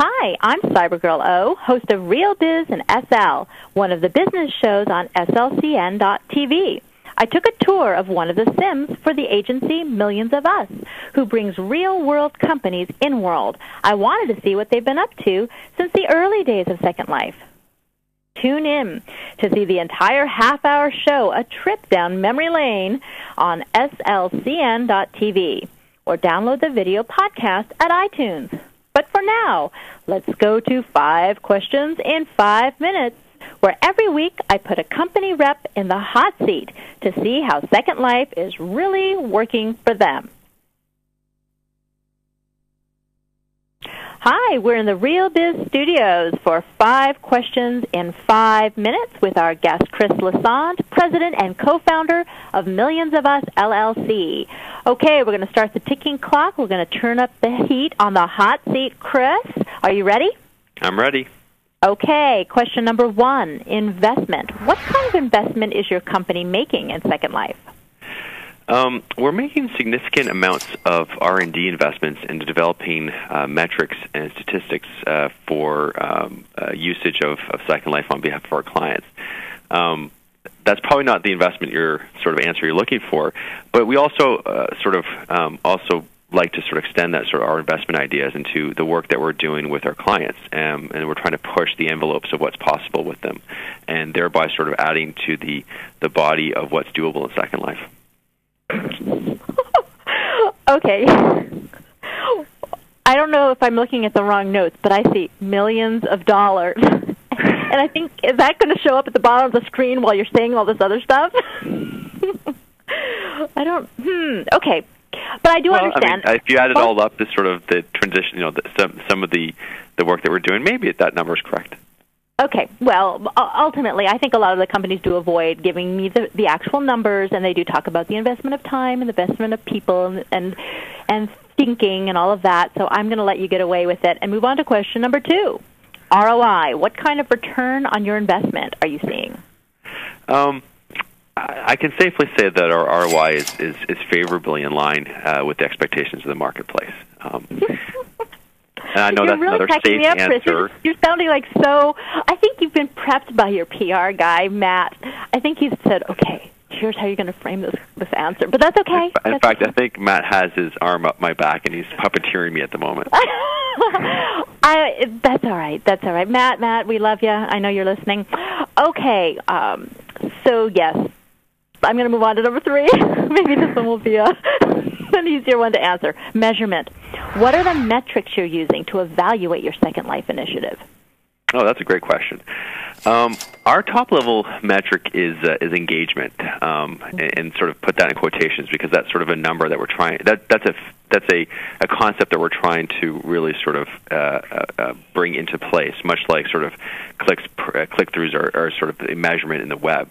Hi, I'm Cybergrrl Oh, host of Real Biz and SL, one of the business shows on SLCN.TV. I took a tour of one of the Sims for the agency Millions of Us, who brings real-world companies in-world. I wanted to see what they've been up to since the early days of Second Life. Tune in to see the entire half-hour show, A Trip Down Memory Lane, on SLCN.TV, or download the video podcast at iTunes. But for now, let's go to 5 questions in 5 minutes, where every week I put a company rep in the hot seat to see how Second Life is really working for them. Hi, we're in the Real Biz Studios for 5 questions in 5 minutes with our guest, Chris Lassonde, president and co-founder of Millions of Us LLC. Okay, we're going to start the ticking clock. We're going to turn up the heat on the hot seat. Chris, are you ready? I'm ready. Okay, question number 1, investment. What kind of investment is your company making in Second Life? We're making significant amounts of R&D investments into developing metrics and statistics for usage of Second Life on behalf of our clients. That's probably not the investment answer you're looking for, but we also also like to sort of extend that sort of our investment ideas into the work that we're doing with our clients, and we're trying to push the envelopes of what's possible with them, and thereby sort of adding to the body of what's doable in Second Life. Okay. I don't know if I'm looking at the wrong notes, but I see millions of dollars. And I think, is that going to show up at the bottom of the screen while you're saying all this other stuff? Okay. But I do understand. I mean, if you add it all up, this sort of the transition, some of the work that we're doing, maybe that number is correct. Okay. Well, ultimately, I think a lot of the companies do avoid giving me the actual numbers, and they do talk about the investment of time and the investment of people and thinking and all of that. So I'm going to let you get away with it and move on to question number 2. ROI. What kind of return on your investment are you seeing? I can safely say that our ROI is favorably in line with the expectations of the marketplace. And I know You're that's really another safe answer. You're sounding like so. I think you've been prepped by your PR guy, Matt. I think he's said, okay, here's how you're going to frame this answer. But that's okay. In fact, I think Matt has his arm up my back, and he's puppeteering me at the moment. That's all right. That's all right. Matt, we love you. I know you're listening. Okay. So, yes, I'm going to move on to number 3. Maybe this one will be an easier one to answer. Measurement. What are the metrics you're using to evaluate your Second Life initiative? Oh, that's a great question. Our top-level metric is engagement, and sort of put that in quotations because that's sort of a number that we're trying. That's a concept that we're trying to really sort of bring into place, much like sort of click-throughs are sort of a measurement in the web.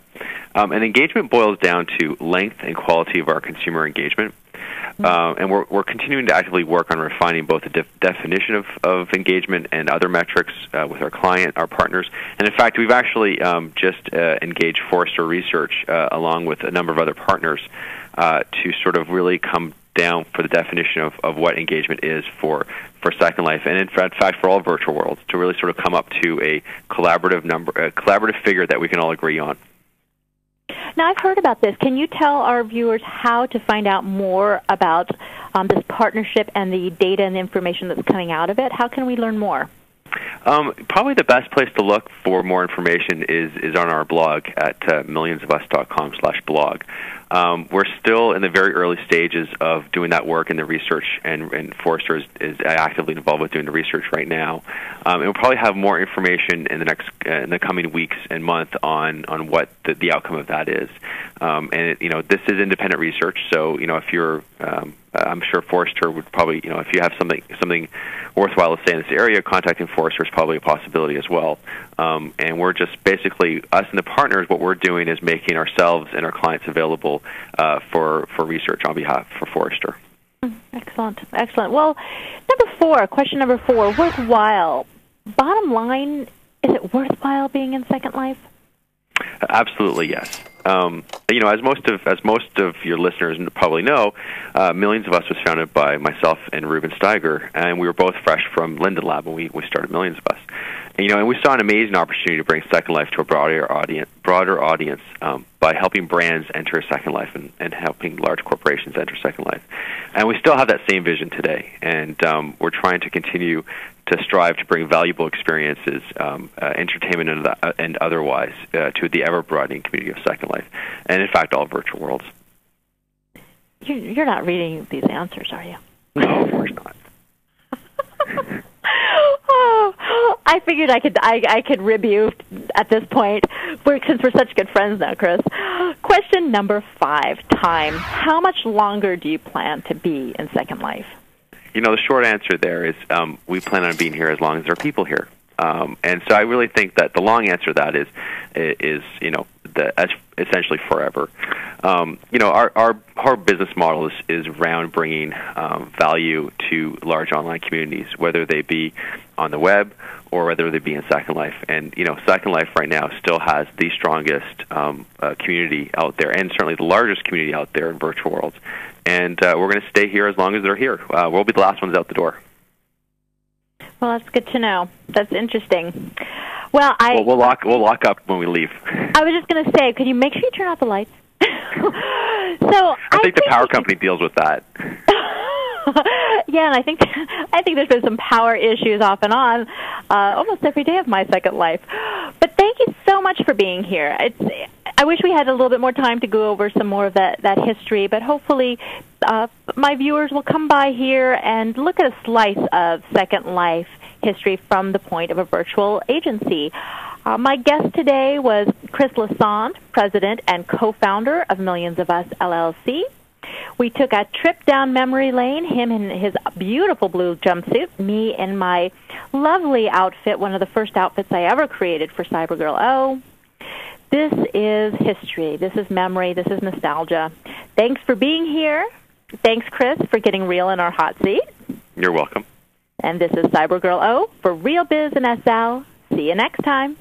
And engagement boils down to length and quality of our consumer engagement. And we're continuing to actively work on refining both the definition of engagement and other metrics with our client, our partners. And in fact, we've actually just engaged Forrester Research along with a number of other partners to sort of really come down for the definition of what engagement is for Second Life, and in fact for all virtual worlds, to really sort of come up to a collaborative figure that we can all agree on. Now, I've heard about this. Can you tell our viewers how to find out more about this partnership and the data and the information that's coming out of it? How can we learn more? Probably the best place to look for more information is on our blog at millionsofus.com/blog. We're still in the very early stages of doing that work in the research, and Forrester is actively involved with doing the research right now. And we'll probably have more information in the coming weeks and month on what the outcome of that is. And this is independent research, so if you're I'm sure Forrester would probably, if you have something worthwhile to say in this area, contacting Forrester is probably a possibility as well. And we're just basically, us and the partners, what we're doing is making ourselves and our clients available for research on behalf for Forrester. Excellent. Well, question number 4, worthwhile. Bottom line, is it worthwhile being in Second Life? Absolutely, yes. As most of your listeners probably know, Millions of Us was founded by myself and Ruben Steiger, and we were both fresh from Linden Lab when we started Millions of Us. And we saw an amazing opportunity to bring Second Life to a broader audience by helping brands enter Second Life and helping large corporations enter Second Life. And we still have that same vision today, and we're trying to continue to strive to bring valuable experiences, entertainment and otherwise, to the ever-broadening community of Second Life, and in fact, all virtual worlds. You're not reading these answers, are you? No, of course not. Oh, I figured I could rib you at this point, since we're such good friends now, Chris. Question number 5, time. How much longer do you plan to be in Second Life? The short answer there is we plan on being here as long as there are people here. And so I really think that the long answer to that is essentially forever. Our business model is around bringing value to large online communities, whether they be on the web or whether they be in Second Life. And Second Life right now still has the strongest community out there, and certainly the largest community out there in virtual worlds. And we're going to stay here as long as they're here. We'll be the last ones out the door. Well, that's good to know. That's interesting. Well, we'll lock up when we leave. I was just going to say, could you make sure you turn off the lights? I think the power company deals with that. Yeah, and I think there's been some power issues off and on almost every day of my Second Life. But thank you so much for being here. I wish we had a little bit more time to go over some more of that history, but hopefully my viewers will come by here and look at a slice of Second Life history from the point of a virtual agency. My guest today was Chris Lassonde, president and co-founder of Millions of Us LLC. We took a trip down memory lane, him in his beautiful blue jumpsuit, me in my lovely outfit, one of the first outfits I ever created for Cybergrrl Oh. This is history. This is memory. This is nostalgia. Thanks for being here. Thanks, Chris, for getting real in our hot seat. You're welcome. And this is Cybergrrl Oh for Real Biz and SL. See you next time.